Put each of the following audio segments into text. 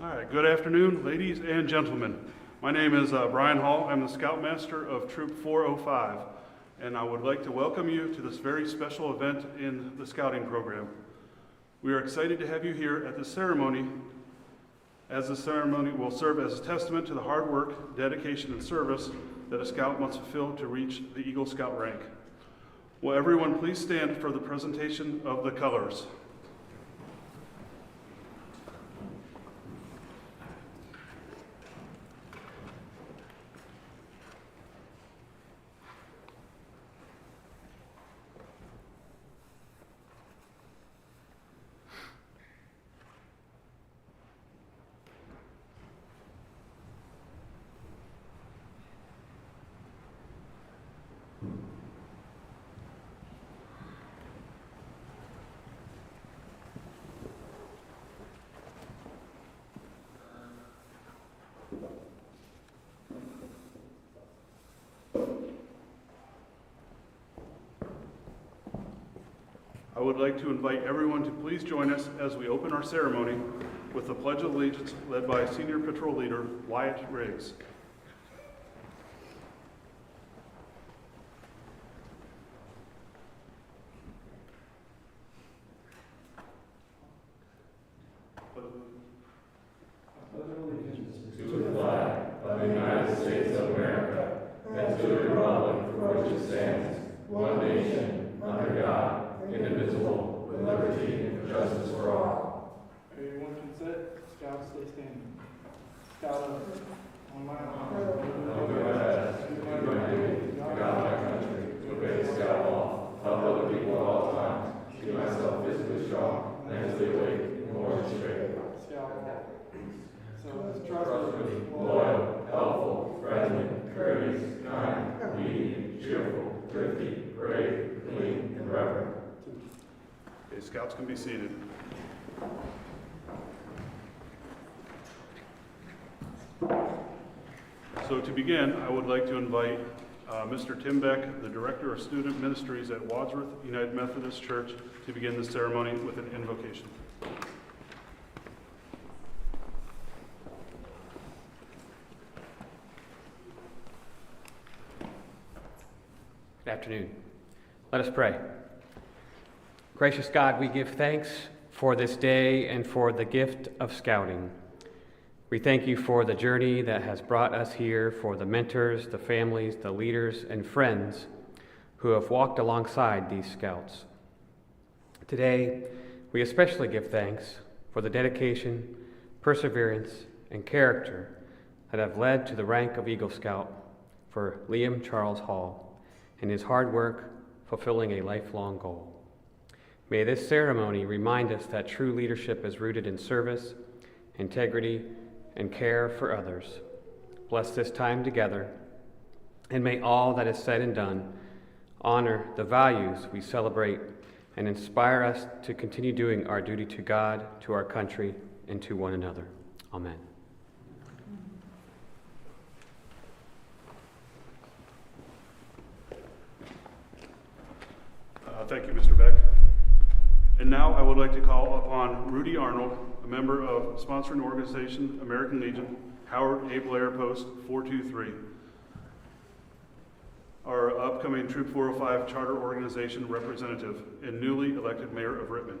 All right, good afternoon, ladies and gentlemen. My name is Brian Hall. I'm the Scoutmaster of Troop 405, and I would like to welcome you to this very special event in the Scouting program. We are excited to have you here at this ceremony, as the ceremony will serve as a testament to the hard work, dedication, and service that a Scout must fulfill to reach the Eagle Scout rank. Will everyone please stand for the presentation of the colors? I would like to invite everyone to please join us as we open our ceremony with the Pledge of Allegiance led by Senior Patrol Leader Wyatt Riggs. Scouts can be seated. So to begin, I would like to invite Mr. Tim Beck, the Director of Student Ministries at Wadsworth United Methodist Church, to begin the ceremony with an invocation. Good afternoon. Let us pray. Gracious God, we give thanks for this day and for the gift of scouting. We thank you for the journey that has brought us here, for the mentors, the families, the leaders, and friends who have walked alongside these scouts. Today, we especially give thanks for the dedication, perseverance, and character that have led to the rank of Eagle Scout for Liam Charles Hall and his hard work fulfilling a lifelong goal. May this ceremony remind us that true leadership is rooted in service, integrity, and care for others. Bless this time together, and may all that is said and done honor the values we celebrate and inspire us to continue doing our duty to God, to our country, and to one another. Amen. Thank you, Mr. Beck. And now I would like to call upon Rudy Arnold, a member of sponsoring organization American Legion, Howard A. Blair Post 423, our upcoming Troop 405 Charter Organization representative and newly elected mayor of Rittman.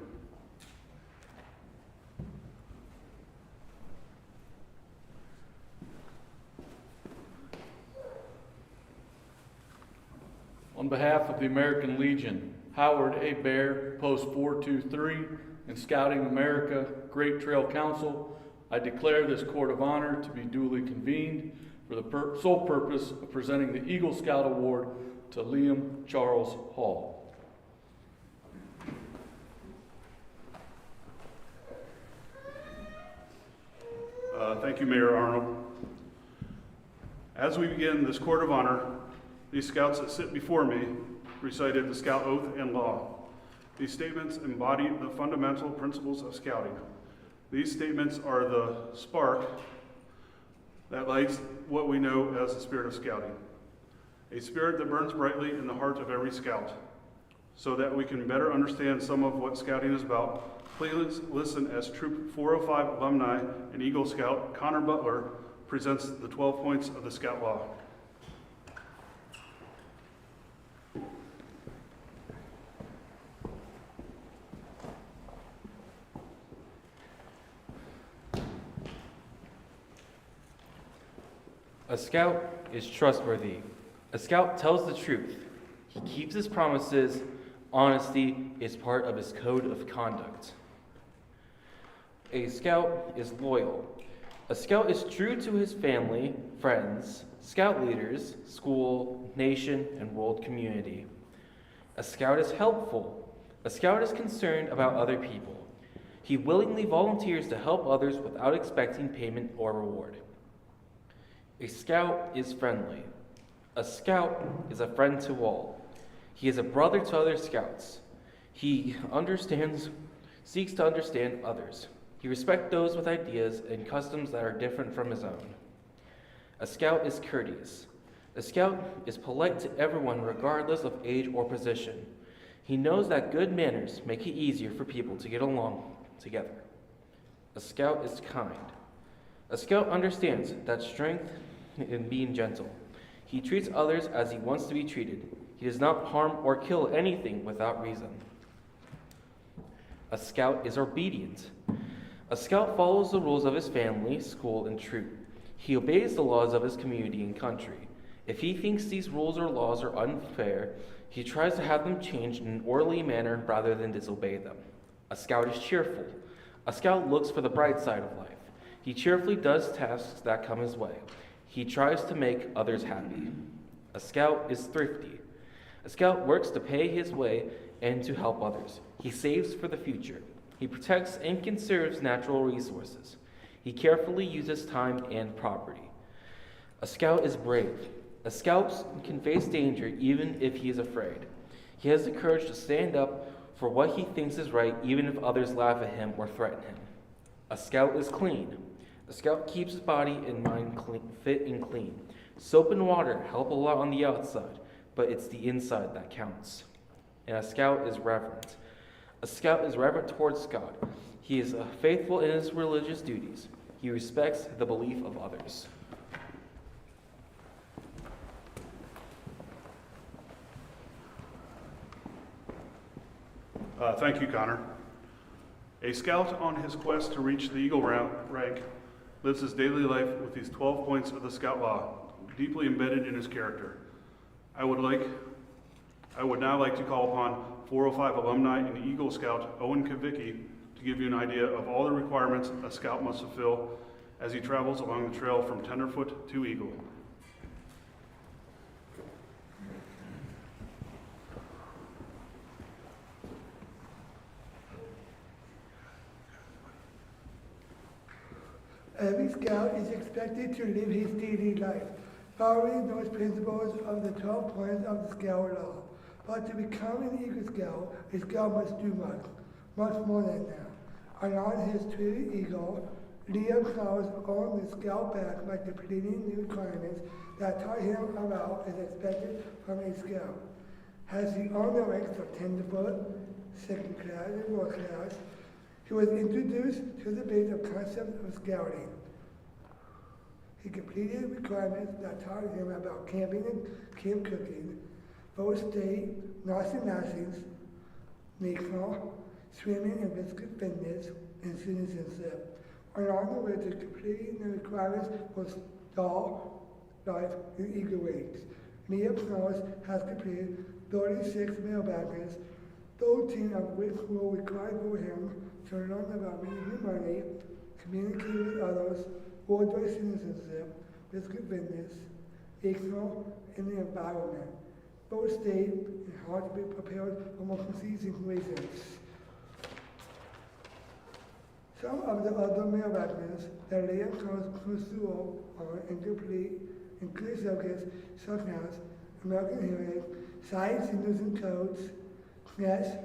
On behalf of the American Legion, Howard A. Bear, Post 423, and Scouting America Great Trail Council, I declare this Court of Honor to be duly convened for the sole purpose of presenting the Eagle Scout Award to Liam Charles Hall. Thank you, Mayor Arnold. As we begin this Court of Honor, these scouts that sit before me recited the Scout Oath and Law. These statements embody the fundamental principles of scouting. These statements are the spark that lights what we know as the spirit of scouting, a spirit that burns brightly in the heart of every scout. So that we can better understand some of what scouting is about, please listen as Troop 405 alumni and Eagle Scout Connor Butler presents the 12 points of the Scout Law. A scout is trustworthy. A scout tells the truth. He keeps his promises. Honesty is part of his code of conduct. A scout is loyal. A scout is true to his family, friends, scout leaders, school, nation, and world community. A scout is helpful. A scout is concerned about other people. He willingly volunteers to help others without expecting payment or reward. A scout is friendly. A scout is a friend to all. He is a brother to other scouts. He seeks to understand others. He respects those with ideas and customs that are different from his own. A scout is courteous. A scout is polite to everyone regardless of age or position. He knows that good manners make it easier for people to get along together. A scout is kind. A scout understands that strength in being gentle. He treats others as he wants to be treated. He does not harm or kill anything without reason. A scout is obedient. A scout follows the rules of his family, school, and troop. He obeys the laws of his community and country. If he thinks these rules or laws are unfair, he tries to have them changed in an orderly manner rather than disobey them. A scout is cheerful. A scout looks for the bright side of life. He cheerfully does tasks that come his way. He tries to make others happy. A scout is thrifty. A scout works to pay his way and to help others. He saves for the future. He protects and conserves natural resources. He carefully uses time and property. A scout is brave. A scout can face danger even if he is afraid. He has the courage to stand up for what he thinks is right even if others laugh at him or threaten him. A scout is clean. A scout keeps his body and mind fit and clean Soap and water help a lot on the outside, but it's the inside that counts. And a scout is reverent. A scout is reverent towards God. He is faithful in his religious duties. He respects the belief of others. Thank you, Connor. A scout on his quest to reach the Eagle rank lives his daily life with these 12 points of the Scout Law deeply embedded in his character. I would now like to call upon 405 alumni and Eagle Scout Owen Kavicki to give you an idea of all the requirements a scout must fulfill as he travels along the trail from Tenderfoot to Eagle. Every scout is expected to live his daily life, following those principles of the 12 points of the Scout Law. But to become an Eagle Scout, a scout must do much more than that. On his trip to Eagle, Liam Klaus earned the Scout badge by completing the requirements that taught him about as expected from a scout. As he earned the ranks of Tenderfoot, second class, and fourth class, he was introduced to the basic concept of scouting. He completed requirements that taught him about camping and camp cooking, both state, nothings, national, swimming and physical fitness, and citizenship. Along the way to completing the requirements for Star, Life, and Eagle Ranks, Mia Klaus has completed 36 mail badges, 13 of which will require for him to learn about managing money, communicate with others, worldwide citizenship, physical fitness, national, and the environment. Both state and hard to be prepared for emergency situations. Some of the other mail badges that Liam Klaus pursue on and complete include subjects such as American hearing, science, signals and codes, SNES,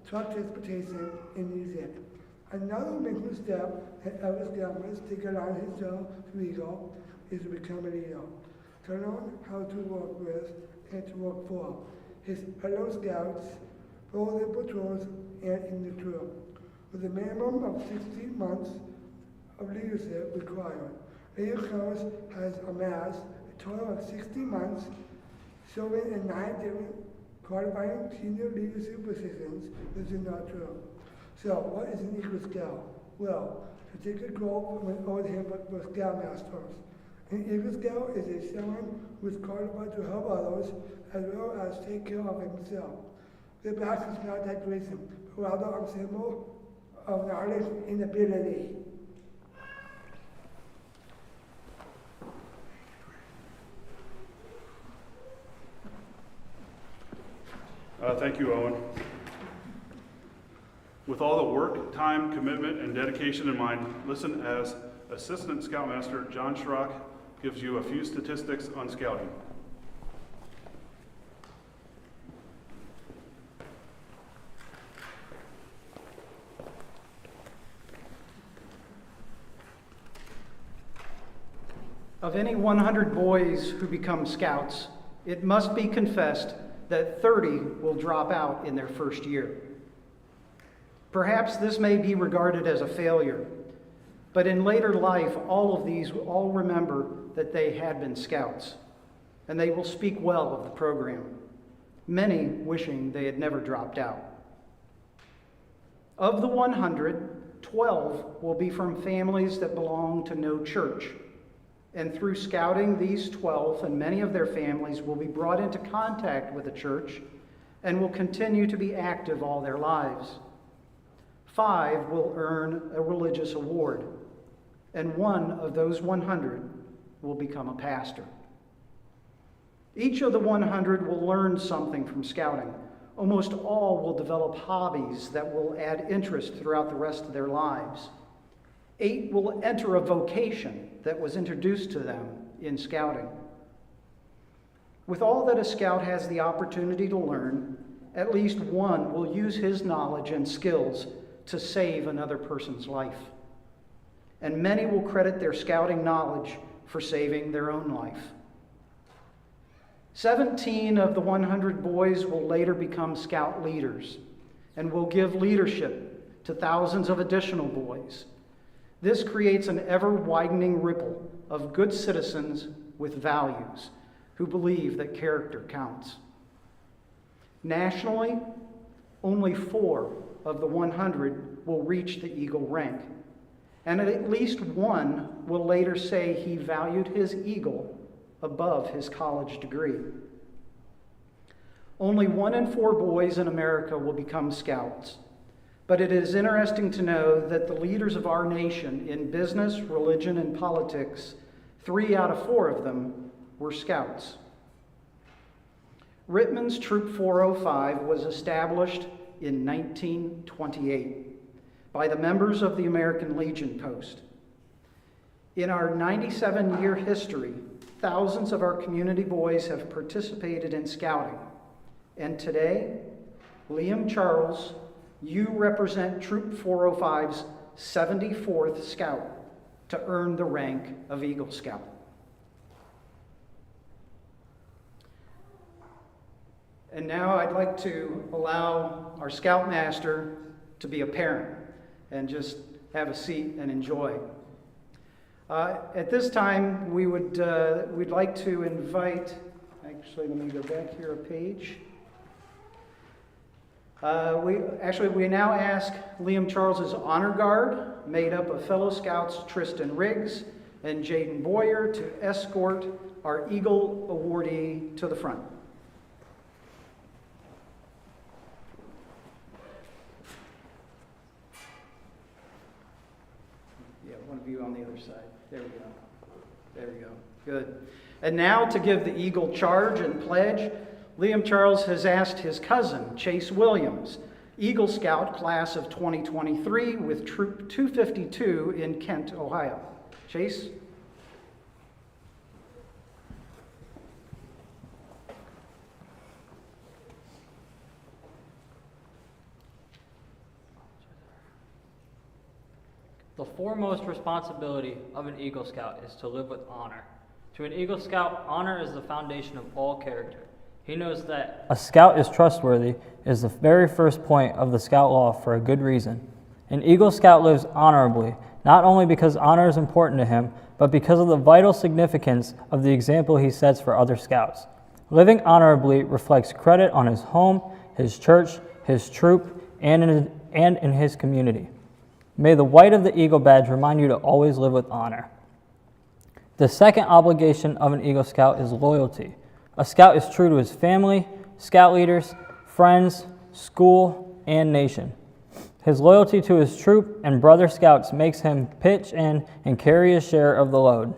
truck transportation, and music. Another major step that every scout must take along his job to Eagle is to become a leader, to learn how to work with and to work for his fellow scouts, both in patrols and in the troop, with a minimum of 16 months of leadership required. Liam Klaus has amassed a total of 60 months, serving in 9 different qualifying senior leadership positions within our troop. So, what is an Eagle Scout? Well, to take a quote from an old handbook for Scoutmasters, an Eagle Scout is someone who is qualified to help others as well as take care of himself. The badge is not decoration, but rather a symbol of knowledge and ability. Thank you, Owen. With all the work, time, commitment, and dedication in mind, listen as Assistant Scoutmaster John Schrock gives you a few statistics on scouting. Of any 100 boys who become scouts, it must be confessed that 30 will drop out in their first year. Perhaps this may be regarded as a failure, but in later life, all of these will all remember that they had been scouts, and they will speak well of the program, many wishing they had never dropped out. Of the 100, 12 will be from families that belong to no church, and through scouting, these 12 and many of their families will be brought into contact with the church and will continue to be active all their lives. 5 will earn a religious award, and one of those 100 will become a pastor. Each of the 100 will learn something from scouting. Almost all will develop hobbies that will add interest throughout the rest of their lives. 8 will enter a vocation that was introduced to them in scouting. With all that a scout has the opportunity to learn, at least one will use his knowledge and skills to save another person's life. And many will credit their scouting knowledge for saving their own life. 17 of the 100 boys will later become Scout leaders and will give leadership to thousands of additional boys. This creates an ever-widening ripple of good citizens with values who believe that character counts. Nationally, only 4 of the 100 will reach the Eagle rank, and at least one will later say he valued his Eagle above his college degree. Only 1 in 4 boys in America will become Scouts, but it is interesting to know that the leaders of our nation in business, religion, and politics, 3 out of 4 of them were Scouts. Rittman's Troop 405 was established in 1928 by the members of the American Legion Post. In our 97-year history, thousands of our community boys have participated in Scouting. And today, Liam Charles, you represent Troop 405's 74th Scout to earn the rank of Eagle Scout. And now I'd like to allow our Scoutmaster to be a parent and just have a seat and enjoy. At this time, we'd like to invite, actually let me go back here a page. We now ask Liam Charles's honor guard, made up of fellow Scouts Tristan Riggs and Jaden Boyer, to escort our Eagle awardee to the front. Yeah, one of you on the other side. There we go. There we go. Good. And now to give the Eagle charge and pledge, Liam Charles has asked his cousin, Chase Williams, Eagle Scout class of 2023 with Troop 252 in Kent, Ohio. Chase? The foremost responsibility of an Eagle Scout is to live with honor. To an Eagle Scout, honor is the foundation of all character. He knows that a scout is trustworthy is the very first point of the Scout Law for a good reason. An Eagle Scout lives honorably, not only because honor is important to him, but because of the vital significance of the example he sets for other Scouts. Living honorably reflects credit on his home, his church, his troop, and in his community. May the white of the Eagle badge remind you to always live with honor. The second obligation of an Eagle Scout is loyalty. A Scout is true to his family, Scout leaders, friends, school, and nation. His loyalty to his troop and brother Scouts makes him pitch in and carry his share of the load.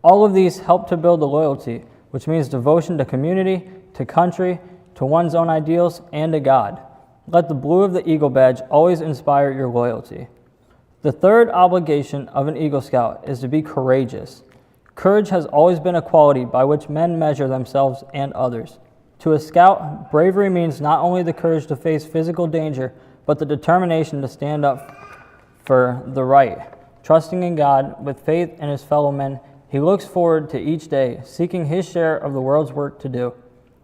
All of these help to build the loyalty, which means devotion to community, to country, to one's own ideals, and to God. Let the blue of the Eagle badge always inspire your loyalty. The third obligation of an Eagle Scout is to be courageous. Courage has always been a quality by which men measure themselves and others. To a Scout, bravery means not only the courage to face physical danger, but the determination to stand up for the right. Trusting in God with faith in his fellow men, he looks forward to each day, seeking his share of the world's work to do.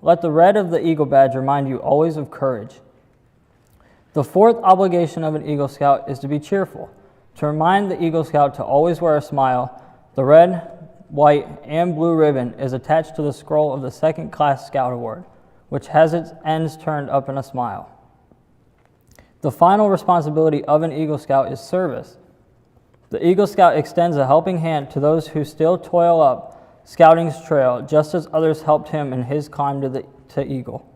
Let the red of the Eagle badge remind you always of courage. The fourth obligation of an Eagle Scout is to be cheerful. To remind the Eagle Scout to always wear a smile, the red, white, and blue ribbon is attached to the scroll of the Second Class Scout Award, which has its ends turned up in a smile. The final responsibility of an Eagle Scout is service. The Eagle Scout extends a helping hand to those who still toil up Scouting's trail, just as others helped him in his climb to Eagle.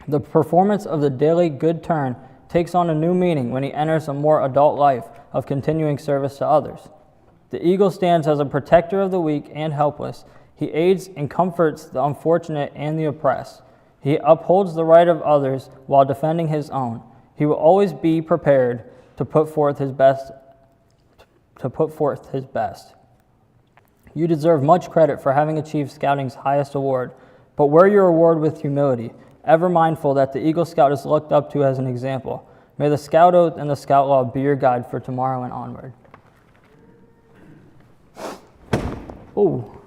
The performance of the daily good turn takes on a new meaning when he enters a more adult life of continuing service to others. The Eagle stands as a protector of the weak and helpless. He aids and comforts the unfortunate and the oppressed. He upholds the right of others while defending his own. He will always be prepared to put forth his best. You deserve much credit for having achieved Scouting's highest award, but wear your award with humility, ever mindful that the Eagle Scout is looked up to as an example. May the Scout Oath and the Scout Law be your guide for tomorrow and onward. Oh.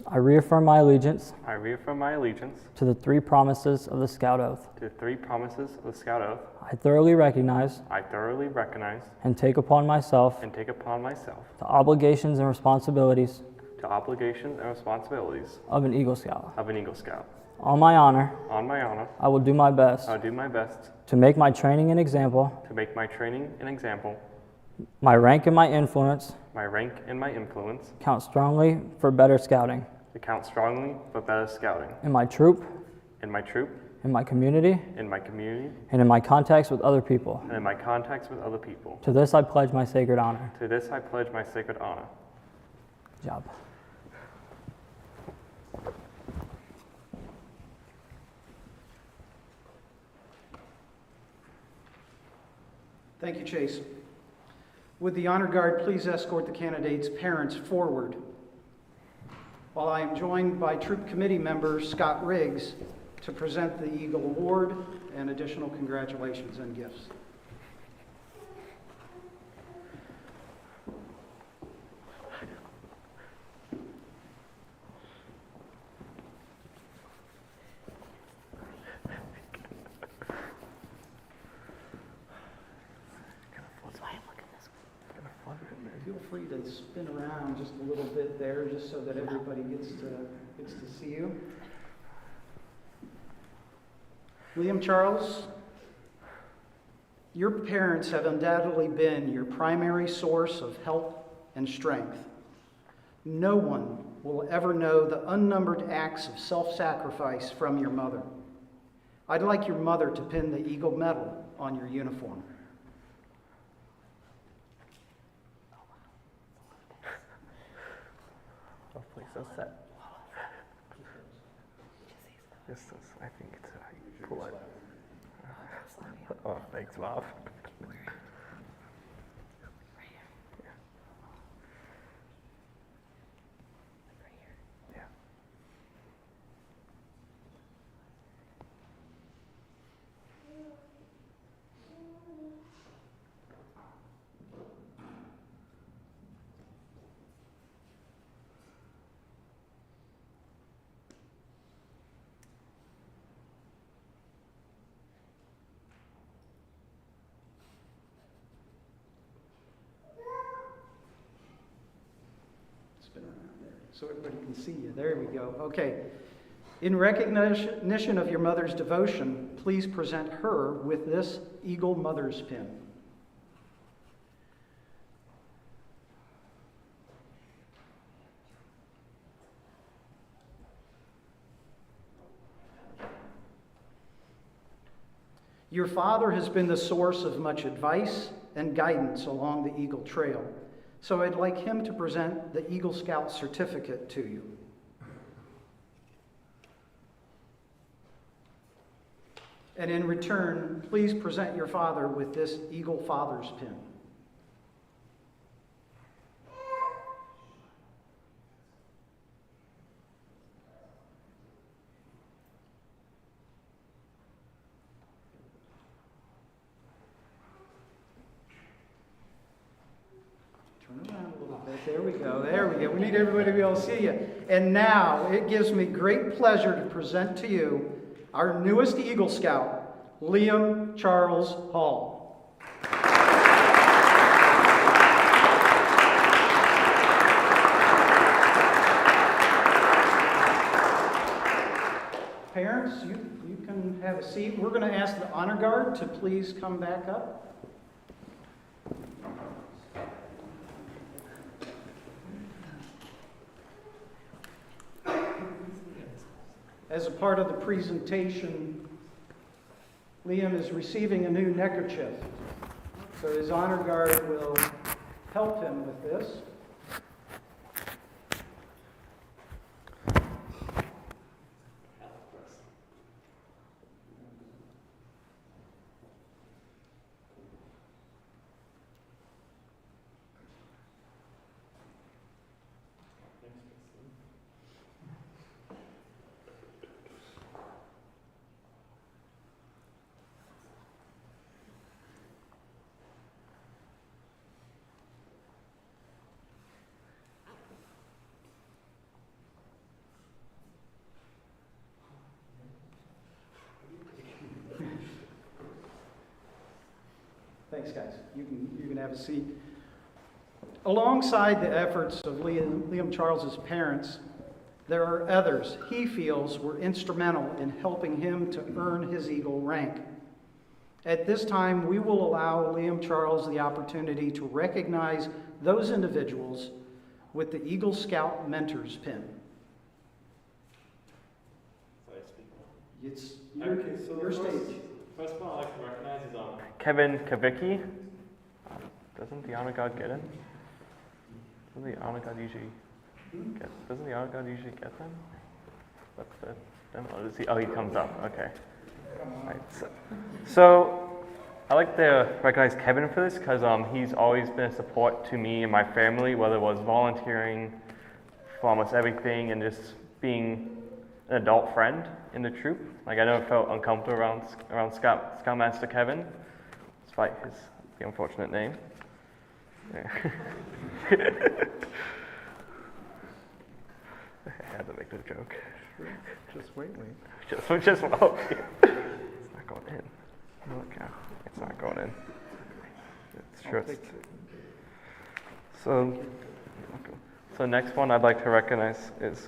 I reaffirm my allegiance I reaffirm my allegiance to the three promises of the Scout Oath. to the three promises of the Scout Oath. I thoroughly recognize I thoroughly recognize and take upon myself and take upon myself the obligations and responsibilities the obligations and responsibilities of an Eagle Scout. of an Eagle Scout. On my honor, On my honor, I will do my best I'll do my best to make my training an example, to make my training an example, my rank and my influence my rank and my influence count strongly for better scouting to count strongly for better scouting in my troop, in my troop, in my community, in my community, and in my contacts with other people. and in my contacts with other people. To this I pledge my sacred honor. To this I pledge my sacred honor. Good job. Thank you, Chase. Would the honor guard please escort the candidates' parents forward, while I am joined by Troop Committee member Scott Riggs to present the Eagle Award and additional congratulations and gifts. Feel free to spin around just a little bit there, just so that everybody gets to see you. Liam Charles, your parents have undoubtedly been your primary source of help and strength. No one will ever know the unnumbered acts of self-sacrifice from your mother. I'd like your mother to pin the Eagle Medal on your uniform. Oh, please, that's set. Yes, I think it's how you pull it. Oh, thanks, Bob. Yeah. Spin around there so everybody can see you. There we go. Okay. In recognition of your mother's devotion, please present her with this Eagle Mother's Pin. Your father has been the source of much advice and guidance along the Eagle Trail, so I'd like him to present the Eagle Scout certificate to you. And in return, please present your father with this Eagle Father's Pin. Turn around a little bit. There we go. There we go. We need everybody to be able to see you. And now it gives me great pleasure to present to you our newest Eagle Scout, Liam Charles Hall. Parents, you can have a seat. We're going to ask the honor guard to please come back up. As a part of the presentation, Liam is receiving a new neckerchief. So his honor guard will help him with this. You can have a seat. Alongside the efforts of Liam Charles's parents, there are others he feels were instrumental in helping him to earn his Eagle rank. At this time, we will allow Liam Charles the opportunity to recognize those individuals with the Eagle Scout Mentors pin. It's your stage. First one I'd like to recognize is Kevin Kavicki. Doesn't the honor guard get him? Doesn't the honor guard usually get them? That's the demo. Oh, he comes up. Okay. Right. So I like to recognize Kevin for this because he's always been a support to me and my family, whether it was volunteering for almost everything and just being an adult friend in the troop. Like I never felt uncomfortable around Scoutmaster Kevin, despite the unfortunate name. Yeah. I had to make the joke. Just wait. Just it's not going in. Okay, it's not going in. It's just. So next one I'd like to recognize is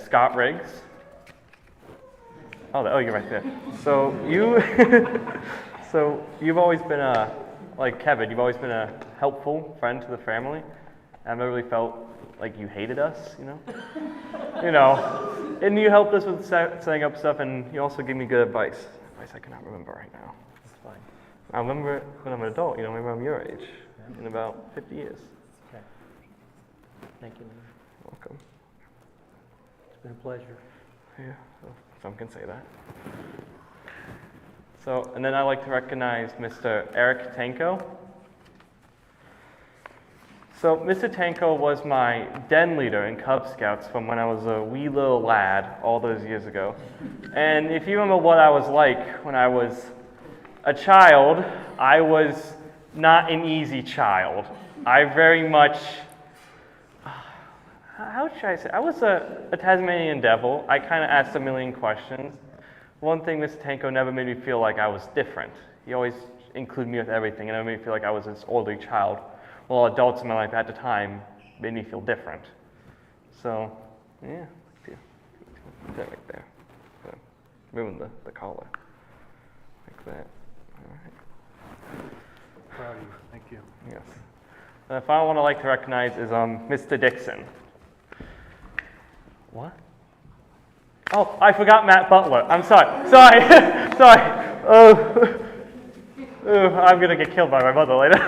Scott Riggs. Oh, you're right there. So you've always been like Kevin, you've always been a helpful friend to the family. I've never really felt like you hated us, and you helped us with setting up stuff, and you also gave me good advice I cannot remember right now. That's fine. I remember it when I'm an adult, maybe I'm your age, in about 50 years. Okay. Thank you. Welcome. It's been a pleasure. Yeah, some can say that. So, and then I'd like to recognize Mr. Eric Tanko. So, Mr. Tanko was my den leader in Cub Scouts from when I was a wee little lad all those years ago. And if you remember what I was like when I was a child, I was not an easy child. I very much, how should I say, I was a Tasmanian devil. I kind of asked a million questions. One thing, Mr. Tanko never made me feel like I was different. He always included me with everything, and it made me feel like I was this orderly child. Well, adults in my life at the time made me feel different. So, yeah, put that right there. So, moving the collar like that. All right. Proud of you. Thank you. Yes. And the final one I'd like to recognize is Mr. Dixon. What? Oh, I forgot Matt Butler. I'm sorry. Sorry. Oh, I'm gonna get killed by my mother later.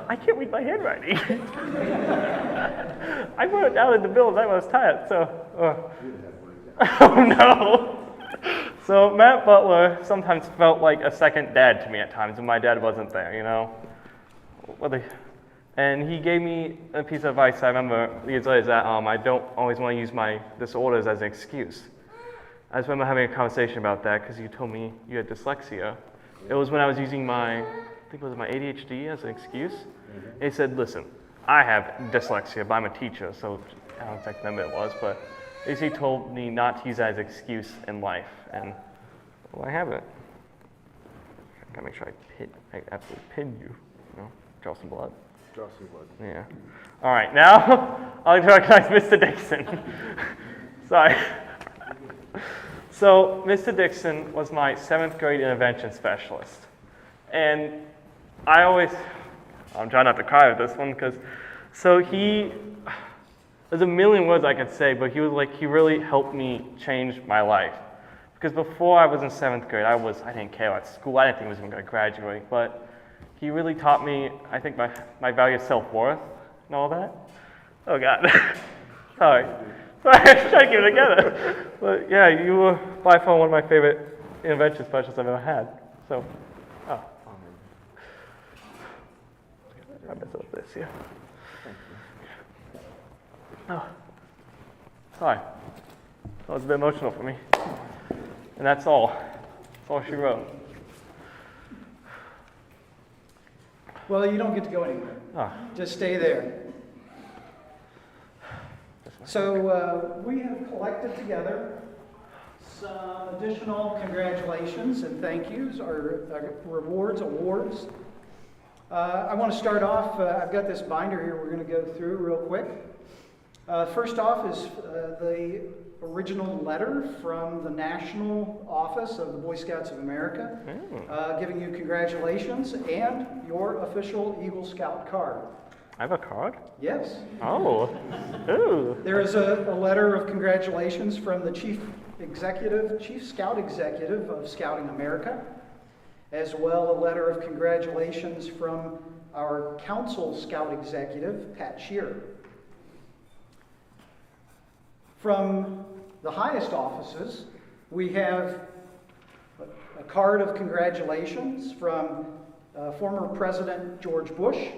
I can't read my handwriting. I wrote it down in the middle of the night when I was tired. So, oh no. So Matt Butler sometimes felt like a second dad to me at times when my dad wasn't there. And he gave me a piece of advice I remember years later, is that I don't always want to use my disorders as an excuse. I just remember having a conversation about that because you told me you had dyslexia. It was when I was using my ADHD as an excuse. And he said, listen, I have dyslexia, but I'm a teacher, so I don't exactly remember what it was, but he told me not to use that as an excuse in life. And, well, I haven't. I gotta make sure I absolutely pin you, draw some blood. Draw some blood. Yeah. All right, now I'd like to recognize Mr. Dixon. Sorry. So Mr. Dixon was my 7th grade intervention specialist. And I'm trying not to cry with this one because, there's a million words I could say, but he really helped me change my life. Because before I was in 7th grade, I didn't care about school, I didn't think I was even going to graduate, but he really taught me, I think, my value of self-worth and all that. Oh God, sorry, I was trying to keep it together. But yeah, you were by far one of my favorite intervention specialists I've ever had. So, I mess up this, yeah. Oh, sorry. That was a bit emotional for me. And that's all. That's all she wrote. Well, you don't get to go anywhere. Just stay there. So we have collected together Some additional congratulations and thank yous or rewards, awards. I want to start off, I've got this binder here we're going to go through real quick. First off is the original letter from the National Office of the Boy Scouts of America, giving you congratulations and your official Eagle Scout card. I have a card? Yes. Oh. Ooh. There is a letter of congratulations from the Chief Scout Executive of Scouting America, as well a letter of congratulations from our Council Scout Executive, Pat Shearer. From the highest offices, we have a card of congratulations from former President George Bush,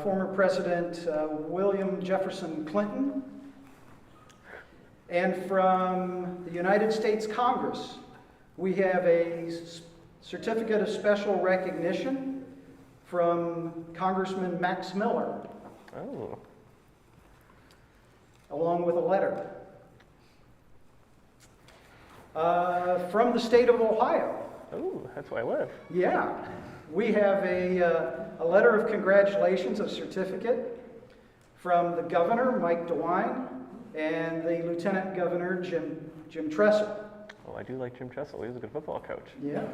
former President William Jefferson Clinton, and from the United States Congress, we have a certificate of special recognition from Congressman Max Miller. Oh. Along with a letter. From the state of Ohio. Oh, that's where I live. Yeah. We have a letter of congratulations, a certificate from the governor, Mike DeWine, and the lieutenant governor, Jim Tressel. Oh, I do like Jim Tressel. He was a good football coach. Yeah.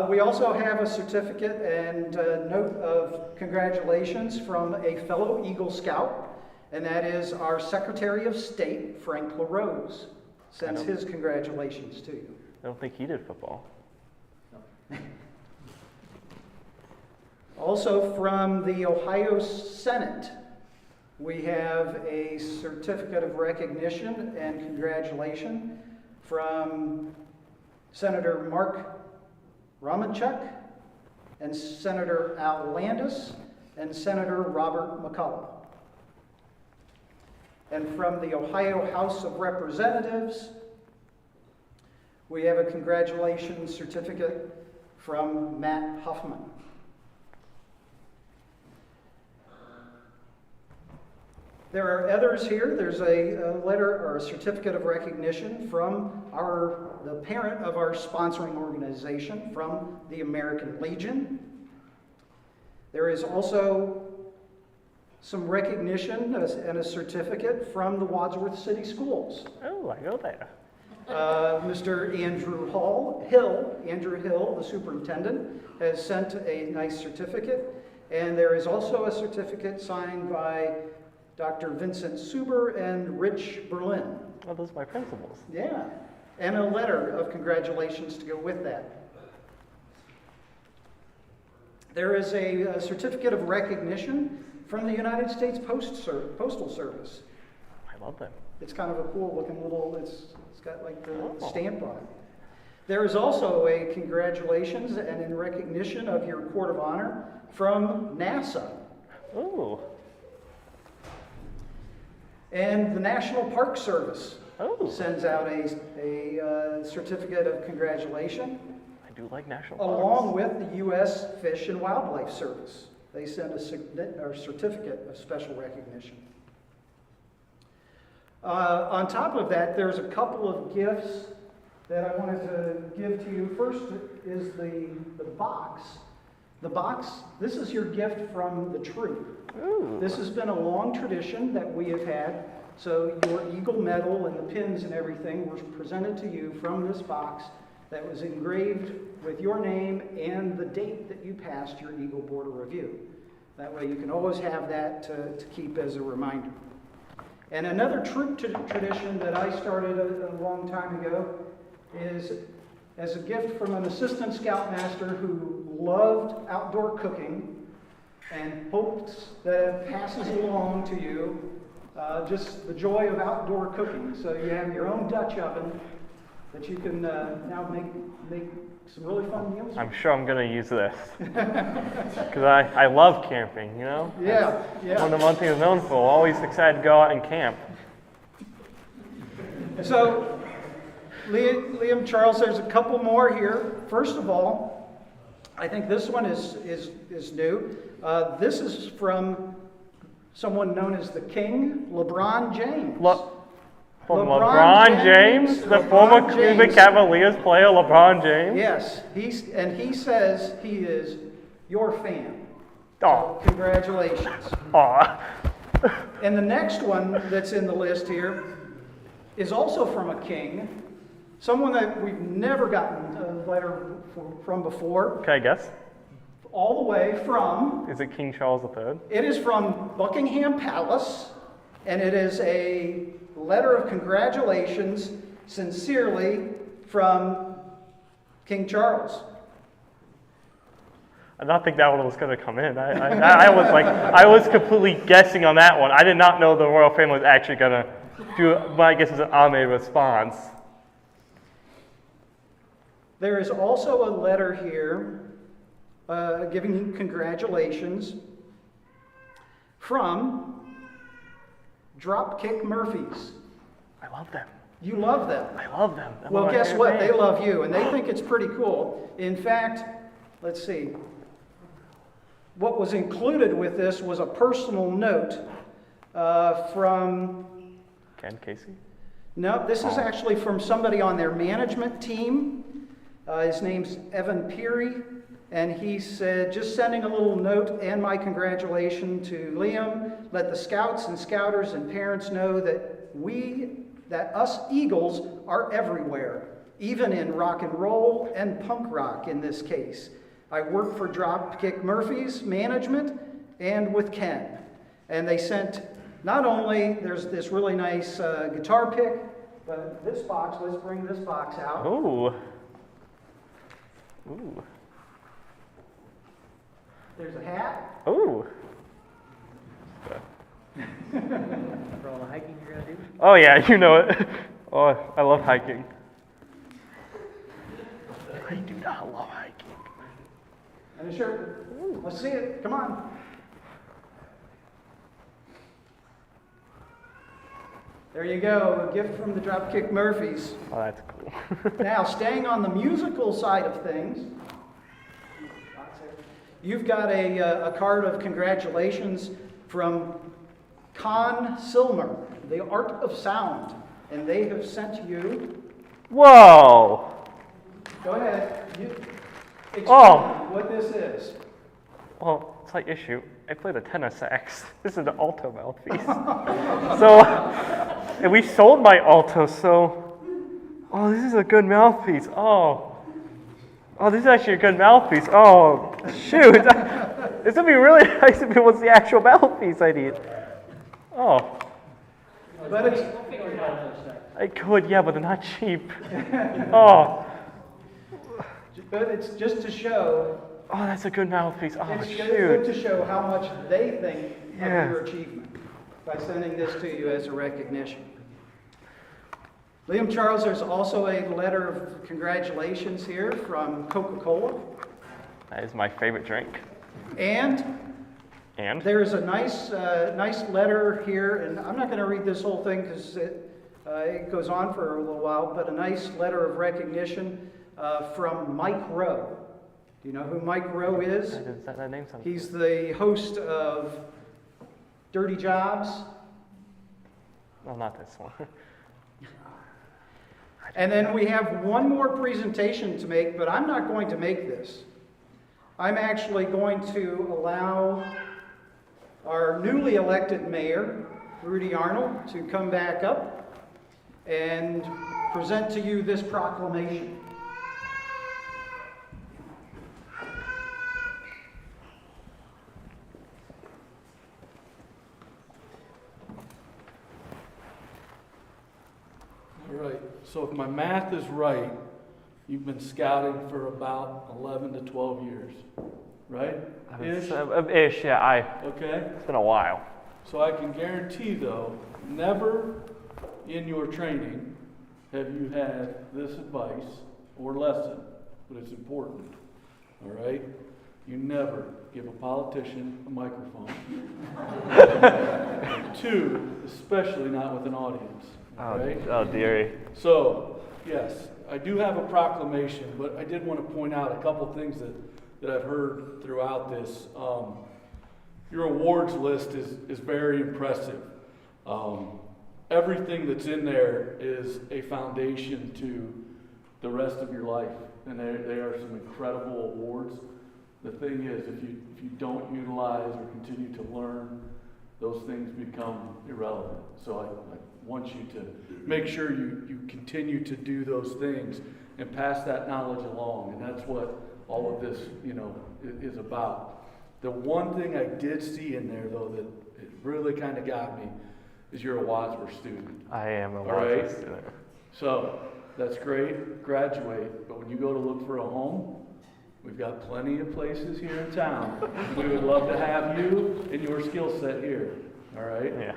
We also have a certificate and note of congratulations from a fellow Eagle Scout, and that is our Secretary of State, Frank LaRose. Sends his congratulations to you. I don't think he did football. Also from the Ohio Senate, we have a certificate of recognition and congratulation from Senator Mark Romanchuk and Senator Al Landis and Senator Robert McCullough. And from the Ohio House of Representatives, we have a congratulations certificate from Matt Huffman. There are others here. There's a letter or a certificate of recognition from the parent of our sponsoring organization, from the American Legion. There is also some recognition and a certificate from the Wadsworth City Schools. Oh, I go there. Mr. Andrew Hill, the superintendent, has sent a nice certificate. And there is also a certificate signed by Dr. Vincent Suber and Rich Berlin. Oh, those are my principals. Yeah, and a letter of congratulations to go with that. There is a certificate of recognition from the United States Postal Service. I love them. It's kind of a cool looking little, it's got like the stamp on it. There is also a congratulations and in recognition of your Court of Honor from NASA. Oh. And the National Park Service sends out a certificate of congratulation. I do like national parks. Along with the U.S. Fish and Wildlife Service. They send a certificate of special recognition. On top of that, there's a couple of gifts that I wanted to give to you. First is the box. The box, this is your gift from the troop. Ooh. This has been a long tradition that we have had. So your Eagle medal and the pins and everything were presented to you from this box that was engraved with your name and the date that you passed your Eagle Board of Review. That way you can always have that to keep as a reminder. And another troop tradition that I started a long time ago is as a gift from an assistant scoutmaster who loved outdoor cooking and hopes that it passes along to you just the joy of outdoor cooking. So you have your own Dutch oven that you can now make some really fun meals. I'm sure I'm going to use this. Because I love camping, you know? Yeah. One of the things I'm known for, always excited to go out and camp. So, Liam, Charles, there's a couple more here. First of all, I think this one is new. This is from someone known as the King, LeBron James. From LeBron LeBron James, the former Cleveland James. Cavaliers player, LeBron James. Yes, he says he is your fan. Oh, Congratulations. aw. And the next one that's in the list here is also from a king, someone that we've never gotten a letter from before, Can I guess? all the way from, Is it King Charles III? it is from Buckingham Palace, and it is a letter of congratulations, sincerely, from King Charles. I did not think that one was going to come in. I was completely guessing on that one. I did not know the royal family was actually going to do what I guess is an automated response. There is also a letter here giving you congratulations from Dropkick Murphys. I love them. You love them. I love them. They're Well, one of my guess favorite what? They bands. love you, and they think it's pretty cool. In fact, let's see. What was included with this was a personal note from, Ken Casey? no, this is actually from somebody on their management team. His name's Evan Peary, and he said, just sending a little note and my congratulations to Liam. Let the scouts and scouters and parents know that us Eagles are everywhere, even in rock and roll and punk rock in this case. I work for Dropkick Murphys Management and with Ken. And they sent, not only, there's this really nice guitar pick, but this box, let's bring this box out. Ooh. Ooh. There's a hat. Ooh. For all the hiking you're gonna do? Oh yeah, you know it. Oh, I love hiking. I do not love hiking. And a shirt. Let's see it. Come on. There you go. A gift from the Dropkick Murphys. Oh, that's cool. Now, staying on the musical side of things, you've got a card of congratulations from Con Silmer, the Art of Sound, and they have sent you. Whoa! Go ahead. Explain what this is. Well, slight issue. I play the tenor sax. This is an alto mouthpiece. So, and we sold my alto, so, oh, this is a good mouthpiece. Oh, this is actually a good mouthpiece. Oh, shoot. This would be really nice if it was the actual mouthpiece I need. Oh, But it's, I could, yeah, but they're not cheap. Oh, just to show. oh, that's a good mouthpiece. Oh, It's good shoot. to show how much they think Yeah. of your achievement by sending this to you as a recognition. Liam Charles, there's also a letter of congratulations here from Coca-Cola. That is my favorite drink. And And? there's a nice letter here, and I'm not going to read this whole thing because it goes on for a little while, but a nice letter of recognition from Mike Rowe. Do you know who Mike Rowe is? That name sounds He's the host of Dirty Jobs. Well, not this one. And then we have one more presentation to make, but I'm not going to make this. I'm actually going to allow our newly elected mayor, Rudy Arnold, to come back up and present to you this proclamation. All right, so if my math is right, you've been scouting for about 11 to 12 years, right? Ish? Ish, yeah. Okay? It's been a while. So I can guarantee, though, never in your training have you had this advice or lesson, but it's important, all right? You never give a politician a microphone. 2, especially not with an audience, all right? Oh, dearie. So, yes, I do have a proclamation, but I did want to point out a couple things that I've heard throughout this. Your awards list is very impressive. everything that's in there is a foundation to the rest of your life. And they are some incredible awards. The thing is, if you don't utilize or continue to learn, those things become irrelevant. So I want you to make sure you continue to do those things and pass that knowledge along. And that's what all of this, is about. The one thing I did see in there, though, that it really kind of got me, is you're a Wadsworth student. I am a All right? Wadsworth student. So that's great, graduate, but when you go to look for a home, we've got plenty of places here in town. We would love to have you and your skill set here, all right? Yeah.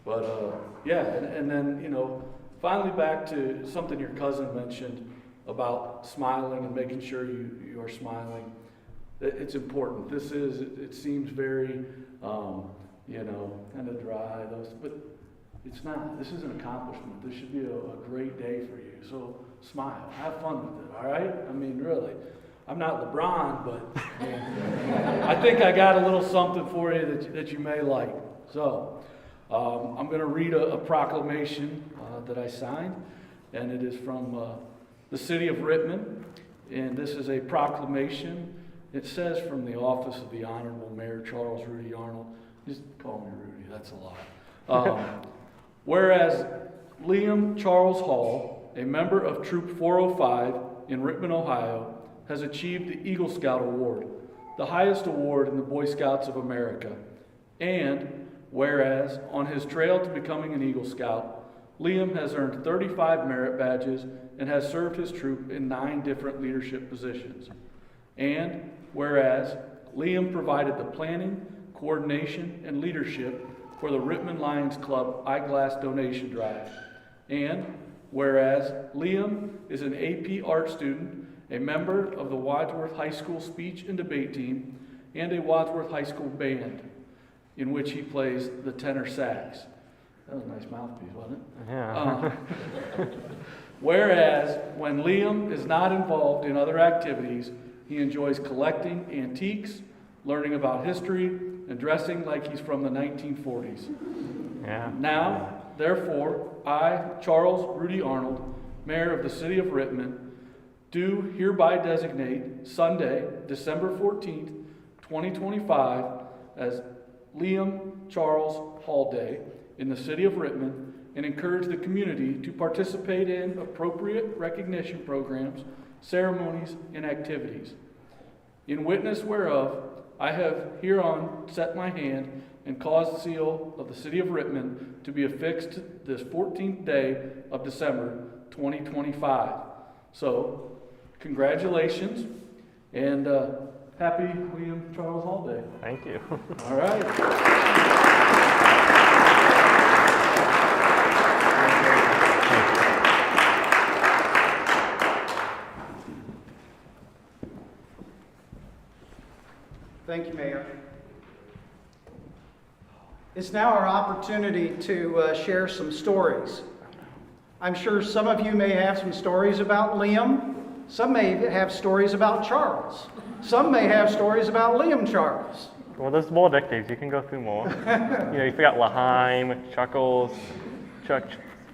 But, and then, finally back to something your cousin mentioned about smiling and making sure you are smiling. It's important. It seems very, kind of dry, but it's not. This is an accomplishment. This should be a great day for you. So smile, have fun with it, all right? I mean, really. I'm not LeBron, but I think I got a little something for you that you may like. So I'm going to read a proclamation that I signed, and it is from the city of Rittman, and this is a proclamation. It says from the office of the Honorable Mayor Charles Rudy Arnold. Just call me Rudy, that's a lot. Whereas Liam Charles Hall, a member of Troop 405 in Rittman, Ohio, has achieved the Eagle Scout Award, the highest award in the Boy Scouts of America. And whereas on his trail to becoming an Eagle Scout, Liam has earned 35 merit badges and has served his troop in 9 different leadership positions. And whereas Liam provided the planning, coordination, and leadership for the Rittman Lions Club eyeglass donation drive. And whereas Liam is an AP art student, a member of the Wadsworth High School speech and debate team, and a Wadsworth High School band, in which he plays the tenor sax. That was a nice mouthpiece, wasn't it? Yeah. Whereas when Liam is not involved in other activities, he enjoys collecting antiques, learning about history, and dressing like he's from the 1940s. Yeah. Now, therefore, I, Charles Rudy Arnold, Mayor of the City of Rittman, do hereby designate Sunday, December 14th, 2025, as Liam Charles Hall Day in the City of Rittman, and encourage the community to participate in appropriate recognition programs, ceremonies, and activities. In witness whereof, I have hereon set my hand and caused the seal of the City of Rittman to be affixed this 14th day of December 2025. So, congratulations, and happy William Charles Hall Day. Thank you. All right. Thank you, Mayor. It's now our opportunity to share some stories. I'm sure some of you may have some stories about Liam. Some may have stories about Charles. Some may have stories about Liam Charles. Well, there's more decades. You can go through more. You forgot Laheim, Chuckles, Chuck.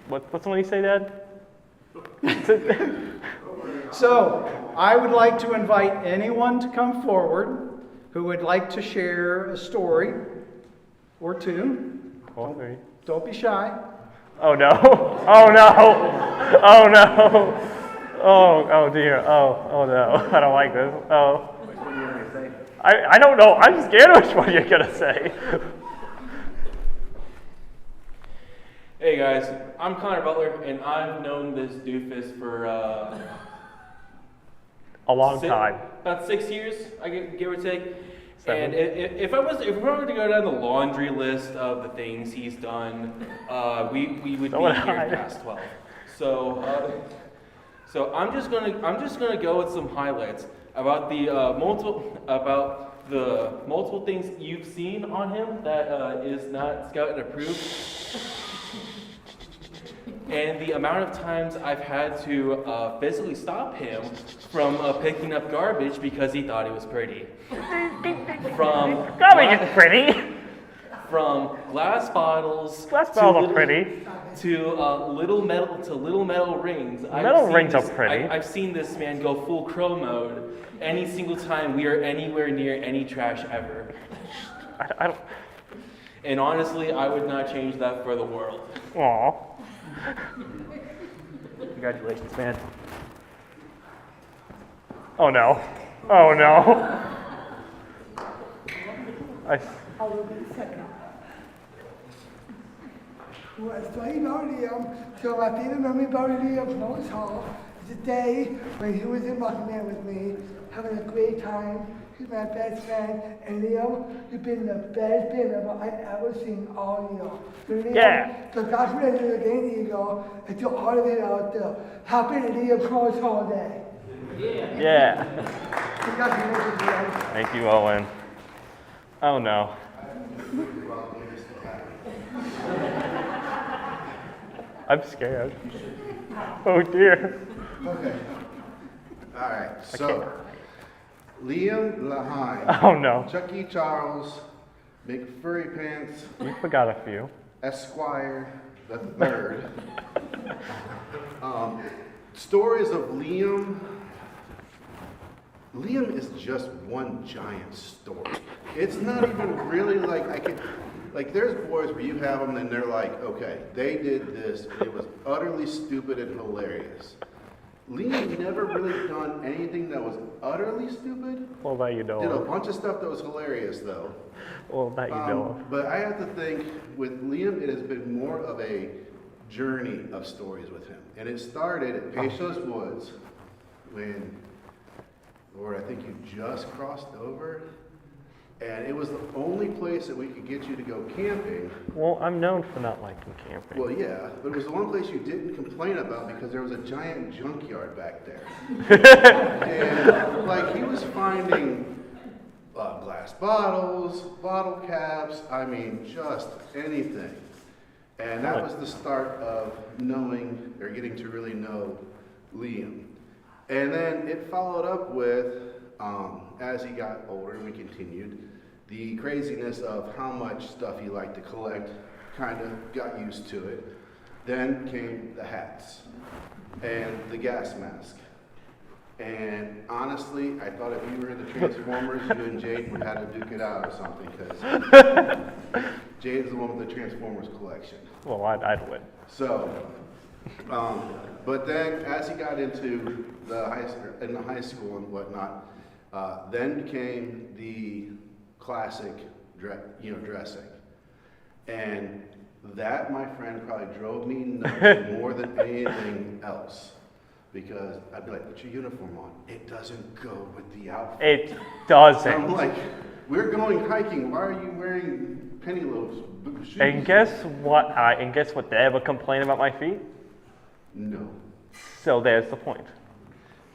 What's the one you say, Dad? So, I would like to invite anyone to come forward who would like to share a story or two. Or 3. Don't be shy. Oh no! Oh no! Oh no! Oh dear! Oh no! I don't like this. Oh. Which one do you want to say? I don't know. I'm scared of which one you're gonna say. Hey guys, I'm Connor Butler, and I've known this doofus for A long time. About 6 years, give or take. 7. And if we were to go down the laundry list of the things he's done, we would be here past 12. So I'm just gonna go with some highlights about the multiple things you've seen on him that is not Scout and approved. And the amount of times I've had to physically stop him from picking up garbage because he thought it was pretty. Garbage is pretty. from glass bottles Glass to bottles are pretty. little metal rings. Metal rings are pretty. I've seen this man go full crow mode any single time we are anywhere near any trash ever. I don't. And honestly, I would not change that for the world. Aw. Congratulations, man. Oh no. Oh no. I will be second. Well, I studied about Liam, so my favorite memory about Liam from Oaks Hall is the day when he was in Buckingham with me, having a great time. He's my best friend, and Liam, you've been the best band I've ever seen all year. So Liam, Yeah. so that's what I did against Eagle, and to all of it out there. Happy Liam Cross Hall Day. Yeah. Congratulations, Liam. Thank you, Owen. Oh no. I'm scared. Oh dear. Okay. All right. So, Liam Lahine. Oh no. Chucky Charles, McFurry Pants, You forgot a few. Esquire the Third. Stories of Liam. Liam is just one giant story. It's not even really like there's boys where you have them and they're like, okay, they did this, it was utterly stupid and hilarious. Liam never really done anything that was utterly stupid. Well, that you Did a know. bunch of stuff that was hilarious though. Well, that you know. But I have to think with Liam, it has been more of a journey of stories with him. And it started at Pecos Woods when, Lord, I think you just crossed over. And it was the only place that we could get you to go camping. Well, I'm known for not liking camping. Well, yeah, but it was the one place you didn't complain about because there was a giant junkyard back there. And like he was finding glass bottles, bottle caps, I mean, just anything. And that was the start of knowing, or getting to really know Liam. And then it followed up with, as he got older and we continued, the craziness of how much stuff he liked to collect, kind of got used to it. Then came the hats and the gas mask. And honestly, I thought if you were in the Transformers, you and Jade would have to duke it out or something, because Jade's the one with the Transformers collection. Well, I'd win. So, but then as he got into the high school and whatnot, then came the classic dressing. And that, my friend, probably drove me nuts more than anything else. Because I'd be like, put your uniform on. It doesn't go with the outfit. It doesn't. I'm like, we're going hiking. Why are you wearing penny loaves shoes? And guess what? They ever complain about my feet? No. So there's the point.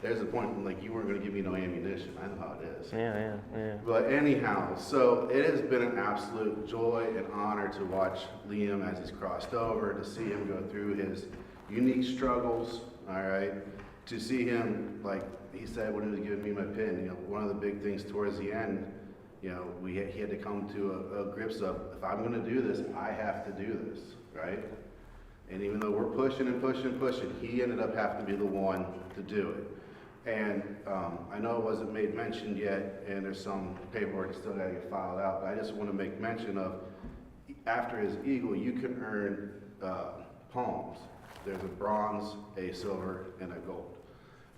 There's a point when like you weren't going to give me no ammunition. I know how it is. Yeah. But anyhow, so it has been an absolute joy and honor to watch Liam as he's crossed over, to see him go through his unique struggles, all right? To see him, like he said when he was giving me my pin, one of the big things towards the end, he had to come to a grips of, if I'm going to do this, I have to do this, right? And even though we're pushing and pushing and pushing, he ended up having to be the one to do it. And I know it wasn't made mention yet, and there's some paperwork still got to get filed out, but I just want to make mention of, after his eagle, you can earn palms. There's a bronze, a silver, and a gold.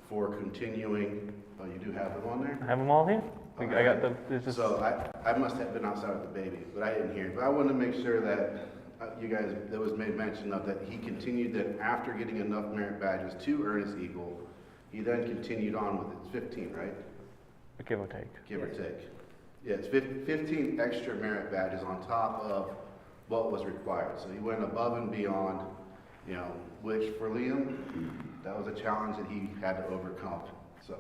For continuing, you do have them on there? I have them all here. Okay. I got the. So I must have been outside with the baby, but I didn't hear it. But I wanted to make sure that you guys, that was made mention of, that he continued then after getting enough merit badges to earn his eagle. He then continued on with it. It's 15, right? Give or take. Give or take. Yeah, it's 15 extra merit badges on top of what was required. So he went above and beyond, which for Liam, that was a challenge that he had to overcome. So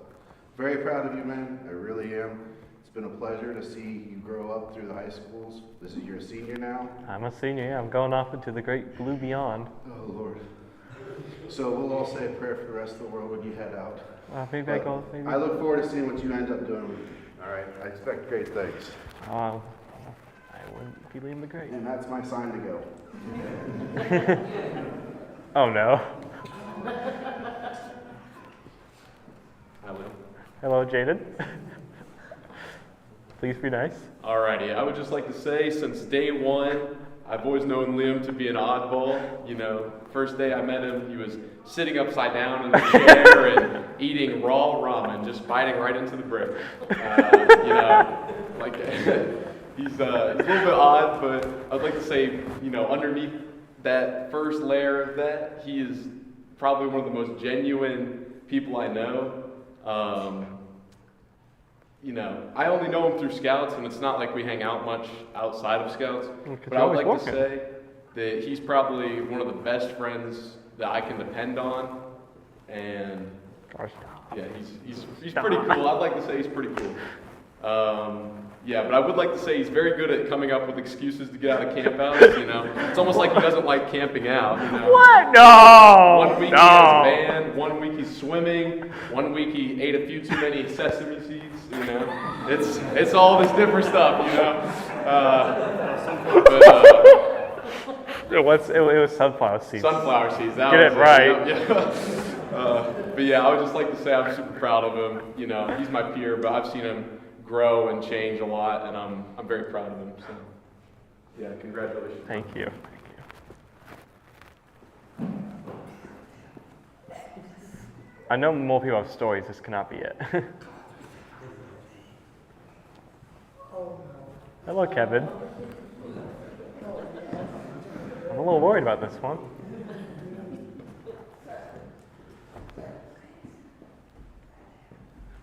very proud of you, man. I really am. It's been a pleasure to see you grow up through the high schools. This is your senior now. I'm a senior, yeah. I'm going off into the great blue beyond. Oh, Lord. So we'll all say a prayer for the rest of the world when you head out. Maybe I go. Maybe. I look forward to seeing what you end up doing. All right. I expect great things. I wouldn't be leaving the grade. And that's my sign to go. Oh no. Hello. Hello, Jaden. Please be nice. Alrighty, I would just like to say, since day one, I've always known Liam to be an oddball. You know, first day I met him, he was sitting upside down in the chair and eating raw ramen, just biting right into the brick. You know, like he's a little bit odd, but I'd like to say, you know, underneath that first layer of that, he is probably one of the most genuine people I know. You know, I only know him through Scouts, and it's not like we hang out much outside of Scouts. But I would like to say that he's probably one of the best friends that I can depend on, and yeah, he's pretty cool. I'd like to say he's pretty cool. Yeah, but I would like to say he's very good at coming up with excuses to get out of campouts. You know, it's almost like he doesn't like camping out. You know? What? No. 1 week he has a band, 1 week he's swimming, 1 week he ate a few too many sesame seeds. You know, it's all this different stuff. You know, it was sunflower seeds. Sunflower seeds. That Get was it right. Yeah. But yeah, I would just like to say I'm super proud of him. You know, he's my peer, but I've seen him grow and change a lot, and I'm very proud of him. So, yeah, congratulations. Thank you. I know more people have stories. This cannot be it. Hello, Kevin. I'm a little worried about this one.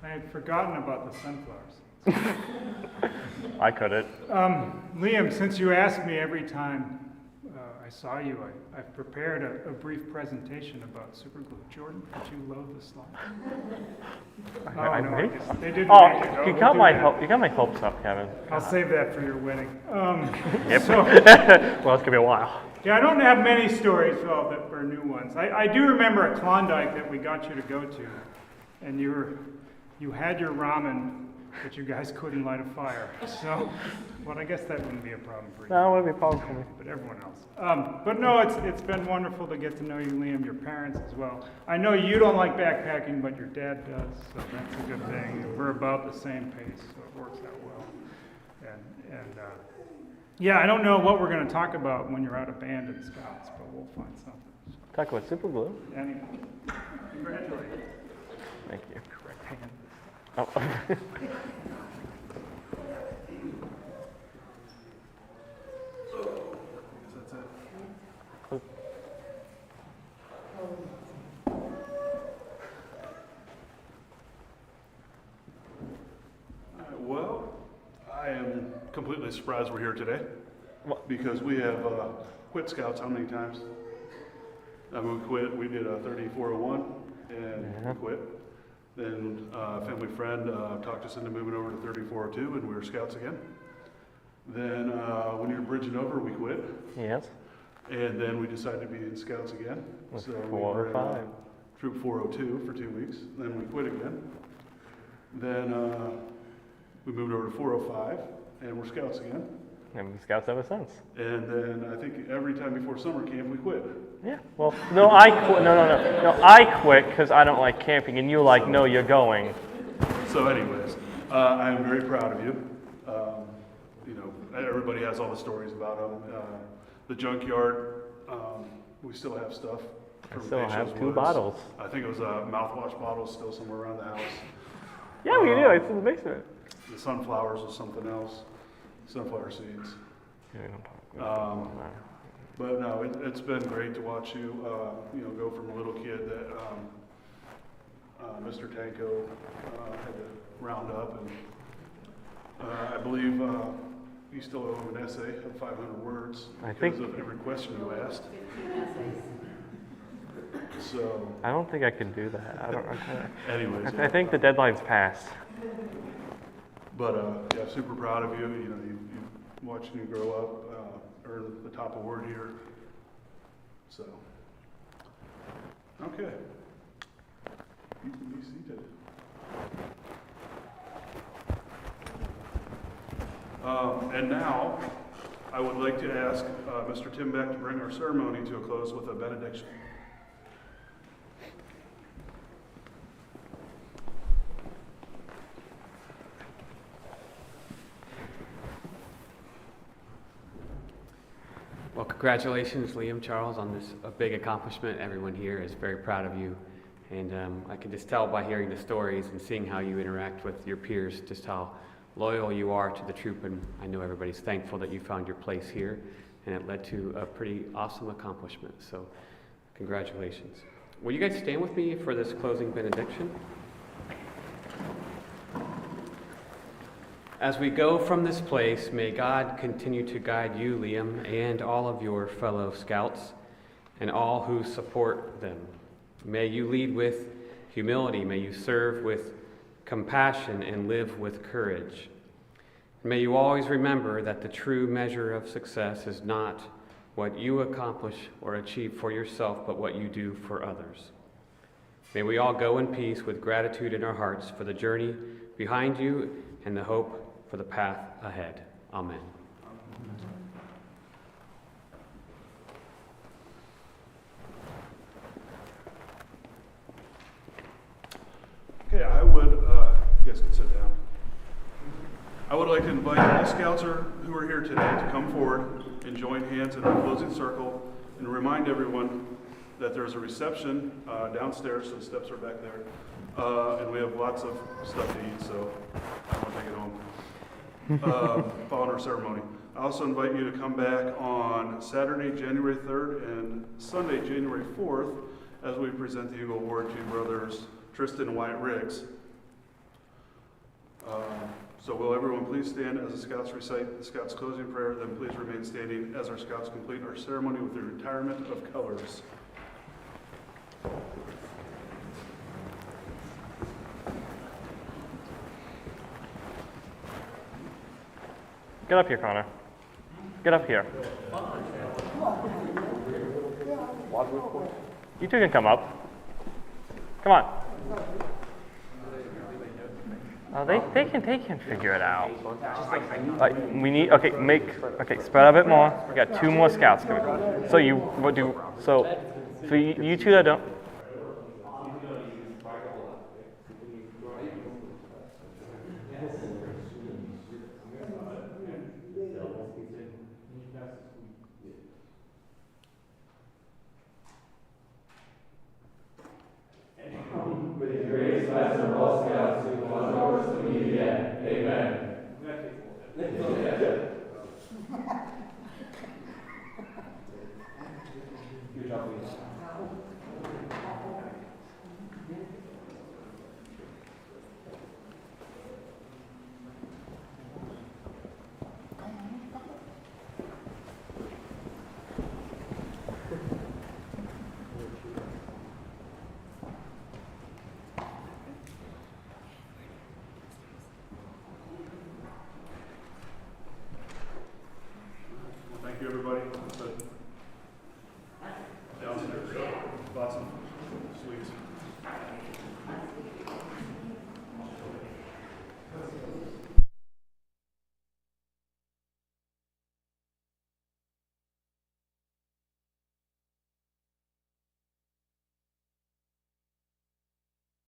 I had forgotten about the sunflowers. I couldn't. Liam, since you ask me every time I saw you, I've prepared a brief presentation about superglue. Jordan, could you load the slide? They didn't make it. You got my hopes up, Kevin. I'll save that for your wedding. Yep. So, well, it's gonna be a while. yeah, I don't have many stories, well, that were new ones. I do remember a Klondike that we got you to go to, and you had your ramen, but you guys couldn't light a fire. So, well, I guess that wouldn't be a problem for you. No, it wouldn't be a problem for me. But everyone else. But no, it's been wonderful to get to know you, Liam, your parents as well. I know you don't like backpacking, but your dad does, so that's a good thing. We're about the same pace, so it works out well. And yeah, I don't know what we're going to talk about when you're out of band and Scouts, but we'll find something. Talk about superglue. Anyway, congratulations. Thank you. Correct hand. Oh. Well, I am completely surprised we're here today because we have quit Scouts how many times? I mean, we quit. We did a 3401 and we quit. Then a family friend talked us into moving over to 3402 and we were Scouts again. Then when you were bridging over, we quit. Yes. And then we decided to be in Scouts again. With So 405. we were in, Troop 402 for 2 weeks. Then we quit again. Then we moved over to 405 and we're Scouts again. And we've been Scouts ever since. And then I think every time before summer camp we quit. Yeah. Well, no, I quit. No, I quit because I don't like camping, and you like, no, you're going. So, anyways, I am very proud of you. You know, everybody has all the stories about them. The junkyard, we still have stuff. I still have Patience 2 Woods. bottles. I think it was mouthwash bottles still somewhere around the house. Yeah, we do. It's in the basement. The sunflowers was something else. Sunflower seeds. Yeah, we don't talk about that. But no, it's been great to watch you, you know, go from a little kid that Mr. Tanko had to round up, and I believe you still owe him an essay of 500 words because of every question you asked. So I don't think I can do that. I don't. Anyways, I think the deadline's passed. But yeah, super proud of you. You know, you watching you grow up, earn the top award here. So, okay, you can be seated. And now I would like to ask Mr. Tim Beck to bring our ceremony to a close with a benediction. Well, congratulations, Liam, Charles, on this big accomplishment. Everyone here is very proud of you. And I can just tell by hearing the stories and seeing how you interact with your peers just how loyal you are to the troop. And I know everybody's thankful that you found your place here. And it led to a pretty awesome accomplishment. So congratulations. Will you guys stand with me for this closing benediction? As we go from this place, may God continue to guide you, Liam, and all of your fellow scouts and all who support them. May you lead with humility. May you serve with compassion and live with courage. May you always remember that the true measure of success is not what you accomplish or achieve for yourself, but what you do for others. May we all go in peace with gratitude in our hearts for the journey behind you and the hope for the path ahead. Amen. Okay, you guys can sit down. I would like to invite all scouts who are here today to come forward and join hands in our closing circle and remind everyone that there's a reception downstairs, so the steps are back there. And we have lots of stuff to eat, so I want to take it home. Following our ceremony. I also invite you to come back on Saturday, January 3rd and Sunday, January 4th, as we present the Eagle Award to brothers Tristan and Wyatt Riggs. So will everyone please stand as the Scouts recite the Scouts' closing prayer, then please remain standing as our Scouts complete our ceremony with the retirement of colors. Get up here, Connor. Get up here. You two can come up. Come on. Oh, they can figure it out. We need, spread out a bit more. We got 2 more scouts coming. So you two that don't. Thank you, everybody. Downstairs, lots of sweets.